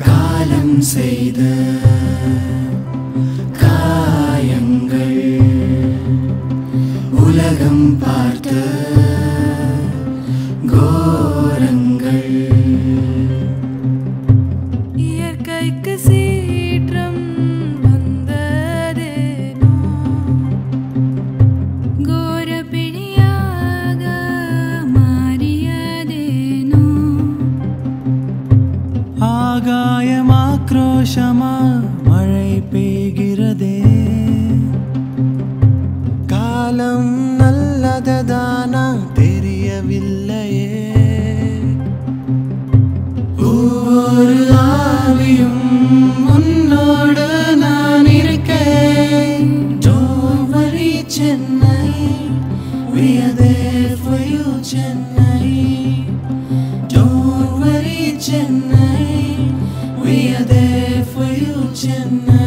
காலம் செய்த காயங்கள் உலகம் பார்த்த கோரங்கள் இயற்கைக்கு சீற்றம் வந்ததேனோ கோர பிடியாக மாறியதேனோ ஆகாயம் ஆக்ரோஷமா மழை பெய்கிறதே காலம் நல்லததானா தெரியவில்லையே ஒவ்வொரு ஆவியும் உன்னோடு நான் இருக்கேன். Don't worry Chennai, we are there for you Chennai. Don't worry Chennai, we are there for you Chennai.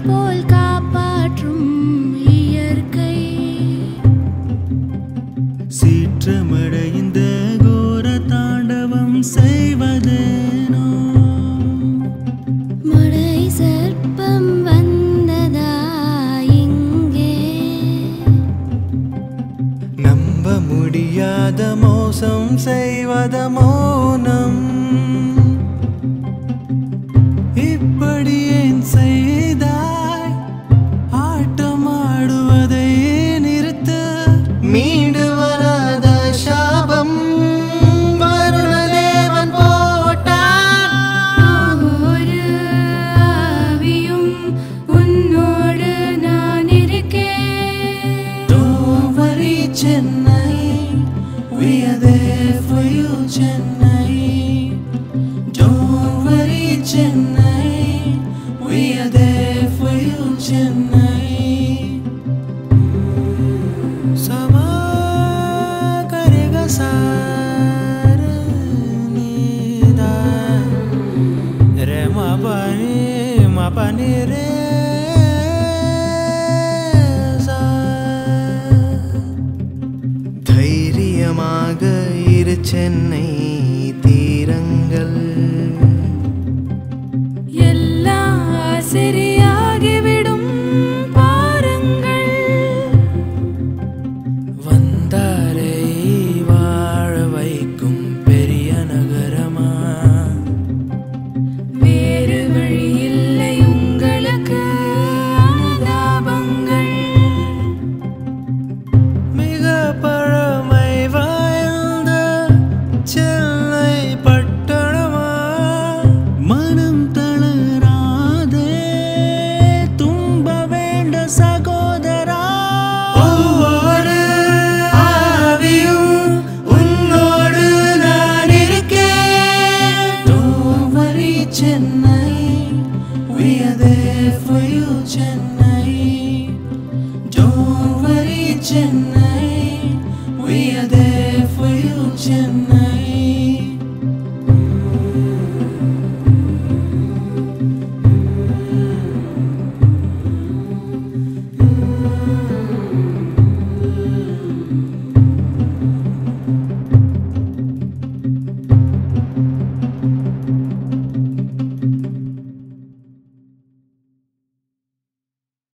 போல் காப்பாற்றும் இயற்கை சீற்றமடைந்த கோர தாண்டவம் செய்வதேனோ மழை சர்ப்பம் வந்ததா இங்கே நம்ப முடியாத மோசம் செய்வத மௌனம் இப்படி ஏன் செய்தாய் ஆட்டமாடுவதை நிறுத்து மீண்டு வராத சாபம் வருணதேவன் போட்டான் ஒரு ஆவியும் உன்னோடு நான் இருக்கேன். Don't worry Chennai, we are there for you Chennai. Don't worry Chennai, we are there for you Chennai. Sama karega sar nida re ma pani re sa தைரியமாக இரு சென்னை தீரங்கள் எல்லாம் சரியாகிவிடும் பாருங்கள். வந்தாரை வாழ வைக்கும் பெரிய நகரமா வேறு வழி இல்லை உங்களுக்கு அனுதாபங்கள். மிக பழமை வாய்ந்த சென்னை பட்டணமா மனம் தளராதே தும்ப வேண்ட சகோதரா ஒவ்வொரு ஆவியும் உன்னோடு நான் இருக்கேன். Don't worry Chennai, we are there for you Chennai. Don't worry Chennai, we are there for you Chennai.